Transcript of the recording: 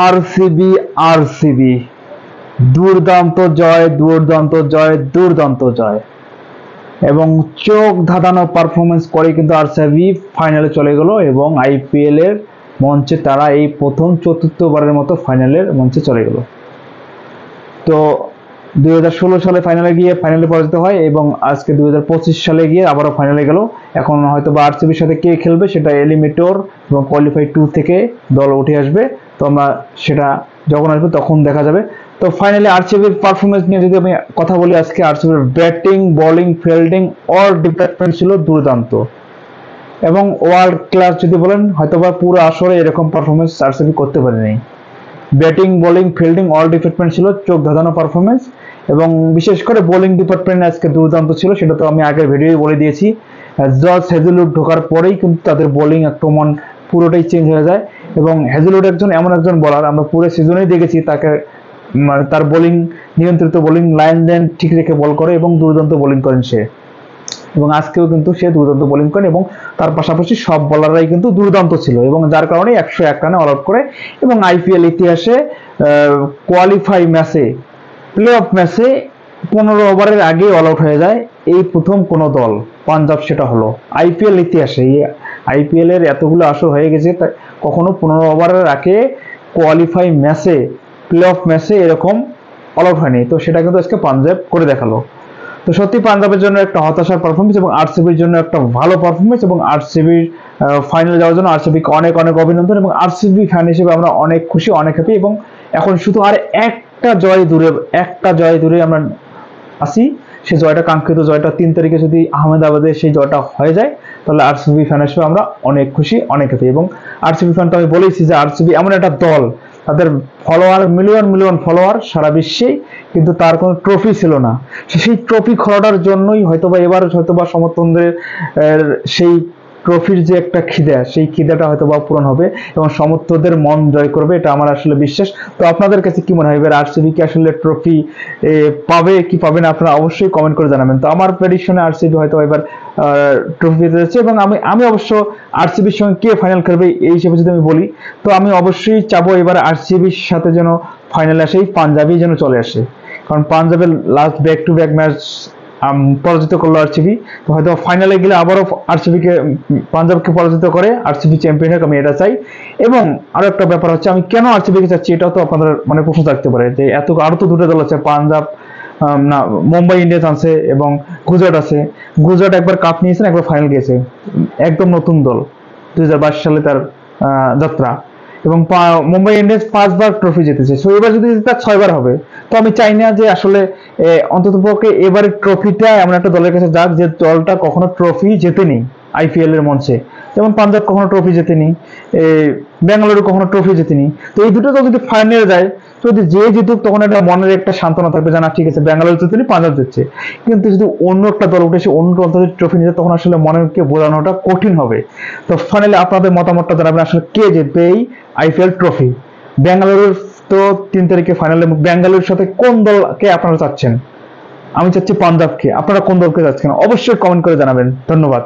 RCB RCB দুর্দান্ত জয়, দুর্দান্ত জয়, দুর্দান্ত জয় এবং চোখ ধাঁধানো পারফরমেন্স করে কিন্তু আরসিবি ফাইনালে চলে গেল এবং আইপিএল এর মঞ্চে তারা এই প্রথম চতুর্থবারের মতো ফাইনালের মঞ্চে চলে গেল। তো 2016 সালে ফাইনালে গিয়ে ফাইনালে পরাজিত হয় এবং আজকে 2025 সালে গিয়ে আবারও ফাইনালে গেল। এখন হয়তো বা আরসিবির সাথে কে খেলবে সেটা এলিমিনেটর এবং কোয়ালিফাই 2 থেকে দল উঠে আসবে। তো আমরা সেটা যখন আসবে তখন দেখা যাবে। তো ফাইনালি আরসিবির পারফরমেন্স নিয়ে যদি আমি কথা বলি, আজকে আরসিবির batting, bowling, fielding all department ছিল দুর্দান্ত এবং ওয়ার্ল্ড ক্লাস যদি বলেন হয়তোবা পুরো আসরে এরকম পারফরমেন্স আরসিবি করতে পারেনি। Batting, bowling, fielding all department ছিল চোখ ধাঁধানো পারফরমেন্স এবং বিশেষ করে বোলিং ডিপার্টমেন্ট আজকে দুর্দান্ত ছিল। সেটা তো আমি আগের ভিডিওই বলে দিয়েছি। জর্জ হেজেলউড ঢোকার পরেই কিন্তু তাদের বোলিং আক্রমণ পুরোটাই চেঞ্জ হয়ে যায় এবং হেজেলউড এমন একজন বোলার, আমরা পুরো সিজনেই দেখেছি তাকে তার বোলিং নিয়ন্ত্রিত বোলিং লাইন দেন ঠিক রেখে বল করে এবং দুর্দান্ত বোলিং করেন সে। এবং আজকেও কিন্তু সে দুর্দান্ত বোলিং করেন এবং তার পাশাপাশি সব বোলাররাই কিন্তু দুর্দান্ত ছিল এবং যার কারণে 101 রানে অল আউট করে এবং আইপিএল ইতিহাসে কোয়ালিফাই ম্যাচে, প্লে অফ ম্যাচে 15 ওভারের আগে অল আউট হয়ে যায় এই প্রথম কোন দল, পাঞ্জাব সেটা হলো আইপিএল ইতিহাসে। আইপিএল এর এতগুলো আসর হয়ে গেছে, কখনো 15 ওভারের আগে কোয়ালিফাই ম্যাচে, প্লে অফ ম্যাচে এরকম অল আউট হয়নি। তো সেটা কিন্তু আজকে পাঞ্জাব করে দেখালো। তো সত্যি পাঞ্জাবের জন্য একটা হতাশার পারফরমেন্স এবং আরসিবির জন্য একটা ভালো পারফরমেন্স এবং আরসিবির ফাইনালে যাওয়ার জন্য আরসিবিকে অনেক অনেক অভিনন্দন এবং আরসিবি ফ্যান হিসেবে আমরা অনেক খুশি, অনেক হ্যাপি এবং এখন শুধু আর একটা জয় দূরে আমরা আসি। সেই জয়টা, কাঙ্ক্ষিত জয়টা 3 তারিখে যদি আহমেদাবাদে সেই জয়টা হয়ে যায় তাহলে আরসিবি ফ্যান হিসেবে আমরা অনেক খুশি, অনেক হ্যাপি। এবং আরসিবি ফ্যান তো আমি বলেইছি যে আরসিবি এমন একটা দল, তাদের ফলোয়ার মিলিয়ন মিলিয়ন ফলোয়ার সারা বিশ্বে, কিন্তু তার কোনো ট্রফি ছিল না। সেই ট্রফি খোলাটার জন্যই হয়তোবা এবার হয়তোবা সমর্থকদের সেই ট্রফির যে একটা খিদা, সেই খিদাটা হয়তোবা পূরণ হবে এবং সমর্থকদের মন জয় করবে, এটা আমার আসলে বিশ্বাস। তো আপনাদের কাছে কি মনে হয় এবার আরসিবি কি আসলে ট্রফি পাবে কি পাবে না, আপনারা অবশ্যই কমেন্ট করে জানাবেন। তো আমার প্রেডিকশনে আরসিবি হয়তো এবার ট্রফি পেতে যাচ্ছে এবং আমি অবশ্য আরসিবির সঙ্গে কে ফাইনাল খেলবে এই হিসেবে যদি আমি বলি, তো আমি অবশ্যই চাবো এবার আরসিবির সাথে যেন ফাইনালে আসে পাঞ্জাবি যেন চলে আসে, কারণ পাঞ্জাবের last back to back match পরাজিত করলো আরসিবি। তো হয়তো ফাইনালে গেলে আবারও আরসিবিকে, পাঞ্জাবকে পরাজিত করে আরসিবি চ্যাম্পিয়ন হোক, আমি এটা চাই। এবং আরো একটা ব্যাপার হচ্ছে আমি কেন আরসিবিকে চাচ্ছি, এটাও তো আপনাদের মানে প্রশ্ন থাকতে পারে যে আরো তো দুটো দল আছে, পাঞ্জাব না মুম্বাই ইন্ডিয়ান্স আছে এবং গুজরাট আছে। গুজরাট একবার কাপ নিয়েছেন, একবার ফাইনাল গিয়েছে, একদম নতুন দল, 2022 সালে তার যাত্রা। এবং মুম্বাই ইন্ডিয়ান্স 5 বার ট্রফি জিতেছে, সো এবার যদি তার 6 বার হবে। তো আমি চাই না যে আসলে অন্ততপক্ষে এবারের ট্রফিটা এমন একটা দলের কাছে যাক যে দলটা কখনো ট্রফি জেতেনি আইপিএল এর মঞ্চে, যেমন পাঞ্জাব কখনো ট্রফি জেতেনি, বেঙ্গালুরু কখনো ট্রফি জেতেনি। তো এই দুটো দল যদি ফাইনালে যায়, যদি যে জিতুক তখন একটা মনের একটা সান্ত্বনা থাকবে, জানা ঠিক আছে বেঙ্গালুরু জিতেনি, পাঞ্জাব জিতছে। কিন্তু যদি অন্য একটা দল উঠে এসে অন্য দল যদি ট্রফি নিতে, তখন আসলে মনকে বোঝানোটা কঠিন হবে। তো ফাইনালি আপনাদের মতামতটা জানাবেন, আসলে কে জিতবে এই আইপিএল ট্রফি। বেঙ্গালুরুর তো 3 তারিখে ফাইনালে, বেঙ্গালুরুর সাথে কোন দলকে আপনারা চাচ্ছেন? আমি চাচ্ছি পাঞ্জাবকে, আপনারা কোন দলকে চাচ্ছেন অবশ্যই কমেন্ট করে জানাবেন। ধন্যবাদ।